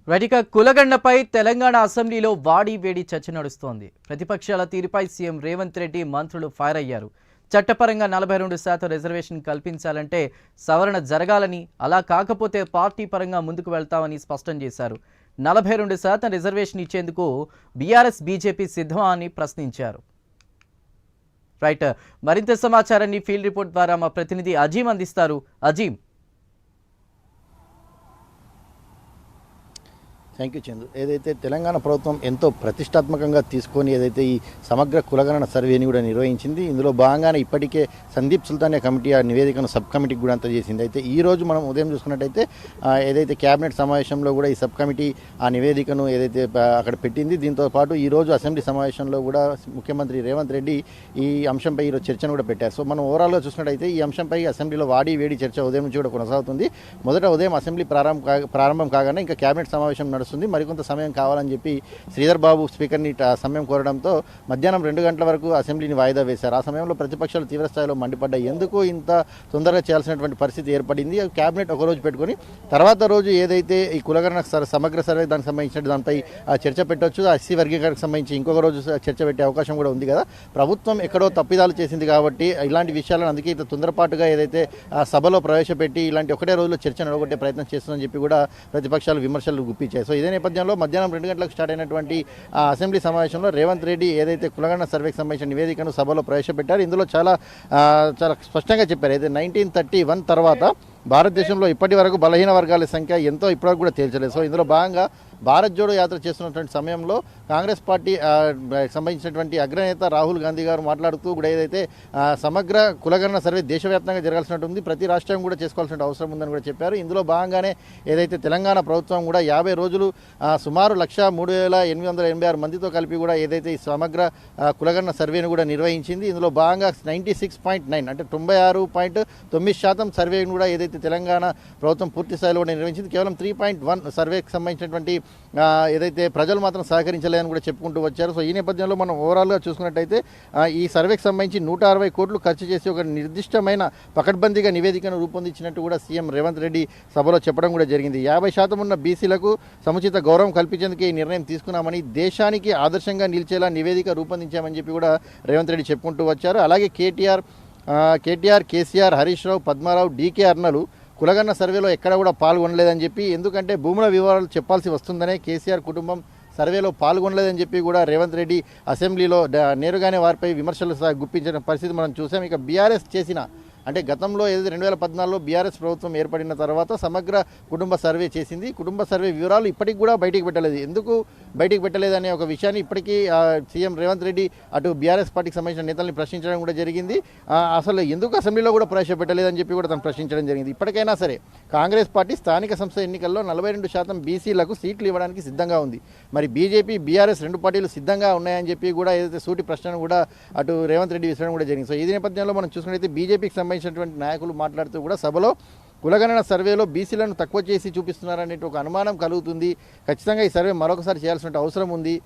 రటిక కులగండపై తెలంగాణ అసెంబ్లీలో వాడి వేడి చర్చ నడుస్తోంది. ప్రతిపక్షాల తీరుపై సీఎం రేవంత్ రెడ్డి మంత్రులు ఫైర్ అయ్యారు. చట్టపరంగా 42% రిజర్వేషన్ కల్పించాలంటే సవరణ జరగాలని, అలా కాకపోతే పార్టీ పరంగా ముందుకు వెళ్తామని స్పష్టం చేశారు. 42% రిజర్వేషన్ ఇచ్చేందుకు బీఆర్ఎస్ బీజేపీ సిద్ధమా అని ప్రశ్నించారు. రైట్, మరింత సమాచారాన్ని ఫీల్డ్ రిపోర్ట్ ద్వారా మా ప్రతినిధి అజీం అందిస్తారు. అజీం. Thank you Chandu. ఏదైతే తెలంగాణ ప్రభుత్వం ఎంతో ప్రతిష్టాత్మకంగా తీసుకొని ఏదైతే ఈ సమగ్ర కులగణన సర్వేని కూడా నిర్వహించింది, ఇందులో భాగంగానే ఇప్పటికే సందీప్ సుల్తానియా కమిటీ ఆ నివేదికను సబ్ కమిటీకి కూడా అంత చేసింది. అయితే ఈ రోజు మనం ఉదయం చూసుకున్నట్టయితే ఏదైతే క్యాబినెట్ సమావేశంలో కూడా ఈ సబ్ కమిటీ ఆ నివేదికను ఏదైతే అక్కడ పెట్టింది. దీంతో పాటు ఈరోజు అసెంబ్లీ సమావేశంలో కూడా ముఖ్యమంత్రి రేవంత్ రెడ్డి ఈ అంశంపై ఈరోజు చర్చను కూడా పెట్టారు. సో మనం ఓవరాల్గా చూసుకున్నట్టయితే ఈ అంశంపై అసెంబ్లీలో వాడి వేడి చర్చ ఉదయం నుంచి కూడా కొనసాగుతుంది. మొదట ఉదయం అసెంబ్లీ ప్రారంభం కాగానే ఇంకా క్యాబినెట్ సమావేశం నడుస్తుంది. మరికొంత సమయం కావాలని చెప్పి శ్రీధర్ బాబు స్పీకర్ని సమయం కోరడంతో మధ్యాహ్నం 2 గంటల వరకు అసెంబ్లీని వాయిదా వేశారు. ఆ సమయంలో ప్రతిపక్షాలు తీవ్రస్థాయిలో మండిపడ్డాయి. ఎందుకు ఇంత తొందరగా చేయాల్సినటువంటి పరిస్థితి ఏర్పడింది? క్యాబినెట్ ఒకరోజు పెట్టుకొని తర్వాత రోజు ఏదైతే ఈ కులగణన సమగ్ర సర్వే దానికి సంబంధించిన దానిపై చర్చ పెట్టవచ్చు. ఎస్సీ వర్గీకరణకు సంబంధించి ఇంకొక రోజు చర్చ పెట్టే అవకాశం కూడా ఉంది కదా. ప్రభుత్వం ఎక్కడో తప్పిదాలు చేసింది కాబట్టి ఇలాంటి విషయాలను అందుకే ఇంత తొందరపాటుగా ఏదైతే సభలో ప్రవేశపెట్టి ఇలాంటి ఒకటే రోజులో చర్చ నడగొట్టే ప్రయత్నం చేస్తుందని చెప్పి కూడా ప్రతిపక్షాలు విమర్శలు గుప్పించాయి. సో ఇదే నేపథ్యంలో మధ్యాహ్నం 2 గంటలకు స్టార్ట్ అయినటువంటి అసెంబ్లీ సమావేశంలో రేవంత్ రెడ్డి ఏదైతే కులగణన సర్వేకి సంబంధించిన నివేదికను సభలో ప్రవేశపెట్టారు. ఇందులో చాలా స్పష్టంగా చెప్పారు. అయితే 1931 తర్వాత భారతదేశంలో ఇప్పటి వరకు బలహీన వర్గాల సంఖ్య ఎంతో ఇప్పటివరకు కూడా తేల్చలేదు. సో ఇందులో భాగంగా భారత్ జోడో యాత్ర చేస్తున్నటువంటి సమయంలో కాంగ్రెస్ పార్టీ సంబంధించినటువంటి అగ్రనేత రాహుల్ గాంధీ గారు మాట్లాడుతూ కూడా ఏదైతే సమగ్ర కులగణన సర్వే దేశవ్యాప్తంగా జరగాల్సినట్టు ఉంది, ప్రతి రాష్ట్రం కూడా చేసుకోవాల్సిన అవసరం ఉందని కూడా చెప్పారు. ఇందులో భాగంగానే ఏదైతే తెలంగాణ ప్రభుత్వం కూడా 50 రోజులు సుమారు 1,03,886 మందితో కలిపి కూడా ఏదైతే ఈ సమగ్ర కులగణన సర్వేను కూడా నిర్వహించింది. ఇందులో భాగంగా 96.9 అంటే 96.9% సర్వేను కూడా ఏదైతే తెలంగాణ ప్రభుత్వం పూర్తి స్థాయిలో కూడా నిర్వహించింది. కేవలం 3.1 సర్వేకి సంబంధించినటువంటి ఏదైతే ప్రజలు మాత్రం సహకరించలేదని కూడా చెప్పుకుంటూ వచ్చారు. సో ఈ నేపథ్యంలో మనం ఓవరాల్గా చూసుకున్నట్టయితే ఈ సర్వేకి సంబంధించి 160 కోట్లు ఖర్చు చేసి ఒక నిర్దిష్టమైన పకడ్బందీగా నివేదికను రూపొందించినట్టు కూడా సీఎం రేవంత్ రెడ్డి సభలో చెప్పడం కూడా జరిగింది. 50% ఉన్న బీసీలకు సముచిత గౌరవం కల్పించేందుకు ఈ నిర్ణయం తీసుకున్నామని, దేశానికి ఆదర్శంగా నిలిచేలా నివేదిక రూపొందించామని చెప్పి కూడా రేవంత్ రెడ్డి చెప్పుకుంటూ వచ్చారు. అలాగే కేటీఆర్, కేసీఆర్, హరీష్ రావు, పద్మారావు, డీకే అర్నలు కులగణన సర్వేలో ఎక్కడ కూడా పాల్గొనలేదని చెప్పి, ఎందుకంటే భూముల వివరాలు చెప్పాల్సి వస్తుందనే కేసీఆర్ కుటుంబం సర్వేలో పాల్గొనలేదని చెప్పి కూడా రేవంత్ రెడ్డి అసెంబ్లీలో నేరుగానే వారిపై విమర్శలు గుప్పించిన పరిస్థితి మనం చూసాం. ఇక బీఆర్ఎస్ చేసిన అంటే గతంలో ఏదైతే 2014లో బీఆర్ఎస్ ప్రభుత్వం ఏర్పడిన తర్వాత సమగ్ర కుటుంబ సర్వే చేసింది. కుటుంబ సర్వే వివరాలు ఇప్పటికి కూడా బయటికి పెట్టలేదు. ఎందుకు బయటికి పెట్టలేదనే ఒక విషయాన్ని ఇప్పటికీ సీఎం రేవంత్ రెడ్డి అటు బీఆర్ఎస్ పార్టీకి సంబంధించిన నేతల్ని ప్రశ్నించడం కూడా జరిగింది. అసలు ఎందుకు అసెంబ్లీలో కూడా ప్రవేశపెట్టలేదని చెప్పి కూడా తను ప్రశ్నించడం జరిగింది. ఇప్పటికైనా సరే కాంగ్రెస్ పార్టీ స్థానిక సంస్థ ఎన్నికల్లో 42% బీసీలకు సీట్లు ఇవ్వడానికి సిద్ధంగా ఉంది. మరి బీజేపీ, బీఆర్ఎస్ రెండు పార్టీలు సిద్ధంగా ఉన్నాయని చెప్పి కూడా ఏదైతే సూటి ప్రశ్నను కూడా అటు రేవంత్ రెడ్డి విసరడం కూడా జరిగింది. సో ఈ నేపథ్యంలో మనం చూసుకున్నట్లయితే బీజేపీకి సంబంధించినటువంటి నాయకులు మాట్లాడుతూ కూడా సభలో కులగణన సర్వేలో బీసీలను తక్కువ చేసి చూపిస్తున్నారనే ఒక అనుమానం కలుగుతుంది. ఖచ్చితంగా ఈ సర్వే మరొకసారి చేయాల్సిన అవసరం ఉంది.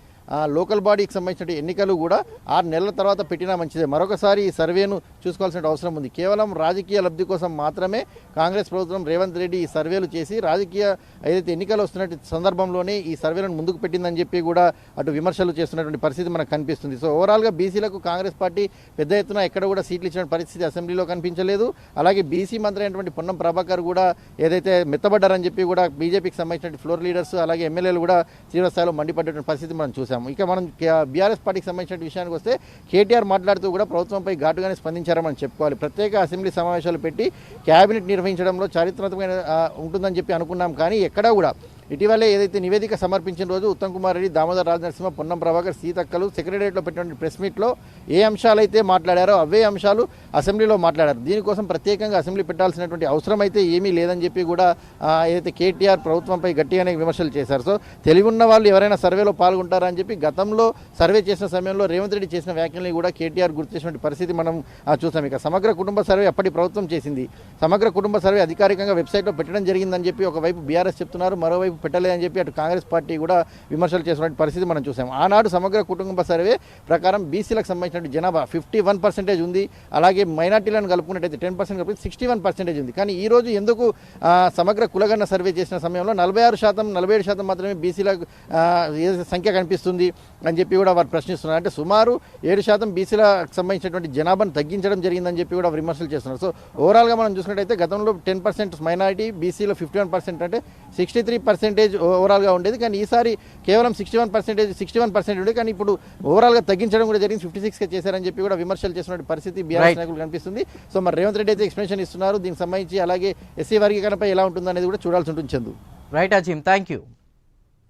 లోకల్ బాడీకి సంబంధించిన ఎన్నికలు కూడా 6 నెలల తర్వాత పెట్టినా మంచిదే. మరొకసారి ఈ సర్వేను చూసుకోవాల్సిన అవసరం ఉంది. కేవలం రాజకీయ లబ్ధి కోసం మాత్రమే కాంగ్రెస్ ప్రభుత్వం రేవంత్ రెడ్డి ఈ సర్వేలు చేసి రాజకీయ ఏదైతే ఎన్నికలు వస్తున్న సందర్భంలోనే ఈ సర్వేలను ముందుకు పెట్టిందని చెప్పి కూడా అటు విమర్శలు చేస్తున్నటువంటి పరిస్థితి మనకు కనిపిస్తుంది. సో ఓవరాల్గా బీసీలకు కాంగ్రెస్ పార్టీ పెద్ద ఎత్తున ఎక్కడ కూడా సీట్లు ఇచ్చిన పరిస్థితి అసెంబ్లీలో కనిపించలేదు. అలాగే బీసీ మంత్రి అయినటువంటి పొన్నం ప్రభాకర్ కూడా ఏదైతే మెత్తబడ్డారని చెప్పి కూడా బీజేపీకి సంబంధించిన ఫ్లోర్ లీడర్స్ అలాగే ఎమ్మెల్యేలు కూడా తీవ్రస్థాయిలో మండిపడ్డటువంటి పరిస్థితి మనం చూసాం. ఇక మనం బీఆర్ఎస్ పార్టీకి సంబంధించిన విషయానికి వస్తే కేటీఆర్ మాట్లాడుతూ కూడా ప్రభుత్వంపై ఘాటుగానే స్పందించారని మనం చెప్పుకోవాలి. ప్రత్యేక అసెంబ్లీ సమావేశాలు పెట్టి క్యాబినెట్ నిర్వహించడంలో చారిత్రాత్మకమైన ఉంటుందని చెప్పి అనుకున్నాం. కానీ ఎక్కడా కూడా ఇటీవలే ఏదైతే నివేదిక సమర్పించిన రోజు ఉత్తమ్ కుమార్ రెడ్డి, దామోదర్ రాజనరసింహ, పొన్నం ప్రభాకర్, సీతక్కలు సెక్రటరియట్లో పెట్టిన ప్రెస్ మీట్లో ఏ అంశాలైతే మాట్లాడారో అవే అంశాలు అసెంబ్లీలో మాట్లాడారు. దీనికోసం ప్రత్యేకంగా అసెంబ్లీ పెట్టాల్సినటువంటి అవసరం అయితే ఏమీ లేదని చెప్పి కూడా ఏదైతే కేటీఆర్ ప్రభుత్వంపై గట్టిగానే విమర్శలు చేశారు. సో తెలివిన్న వాళ్ళు ఎవరైనా సర్వేలో పాల్గొంటారని చెప్పి గతంలో సర్వే చేసిన సమయంలో రేవంత్ రెడ్డి చేసిన వ్యాఖ్యల్ని కూడా కేటీఆర్ గుర్తు చేసినటువంటి పరిస్థితి మనం చూసాం. ఇక సమగ్ర కుటుంబ సర్వే అప్పటి ప్రభుత్వం చేసింది. సమగ్ర కుటుంబ సర్వే అధికారికంగా వెబ్సైట్లో పెట్టడం జరిగిందని చెప్పి ఒకవైపు బీఆర్ఎస్ చెప్తున్నారు, మరోవైపు పెట్టలేదని చెప్పి అటు కాంగ్రెస్ పార్టీ కూడా విమర్శలు చేసిన పరిస్థితి మనం చూసాం. ఆనాడు సమగ్ర కుటుంబ సర్వే ప్రకారం బీసీలకు సంబంధించిన జనాభా 51% ఉంది. అలాగే మైనార్టీలను కలుపుకున్నట్టయితే 10% కలిపి 61% ఉంది. కానీ ఈ రోజు ఎందుకు సమగ్ర కులగణన సర్వే చేసిన సమయంలో 46%, 47% మాత్రమే బీసీలకు సంఖ్య కనిపిస్తుంది అని చెప్పి కూడా వారు ప్రశ్నిస్తున్నారు. అంటే సుమారు 7% బీసీలకు సంబంధించినటువంటి జనాభాను తగ్గించడం జరిగిందని చెప్పి కూడా విమర్శలు చేస్తున్నారు. సో ఓవరాల్గా మనం చూసినట్టయితే గతంలో 10% మైనారిటీ, బీసీలో 51% అంటే 63% ఓవరాల్గా ఉండేది. కానీ ఈసారి కేవలం 61% ఉండేది. కానీ ఇప్పుడు ఓవరాల్గా తగ్గించడం కూడా జరిగింది, 56గా చేశారని చెప్పి కూడా విమర్శలు చేస్తున్న పరిస్థితి బీఆర్ఎస్ నాయకులు కనిపిస్తుంది. సో మరి రేవంత్ రెడ్డి అయితే ఎక్స్ప్లెనేషన్ ఇస్తున్నారు దీనికి సంబంధించి. అలాగే ఎస్సీ వర్గీకరణపై ఎలా ఉంటుందనేది కూడా చూడాల్సి ఉంటుంది. Chandu. Right Azeem, thank you.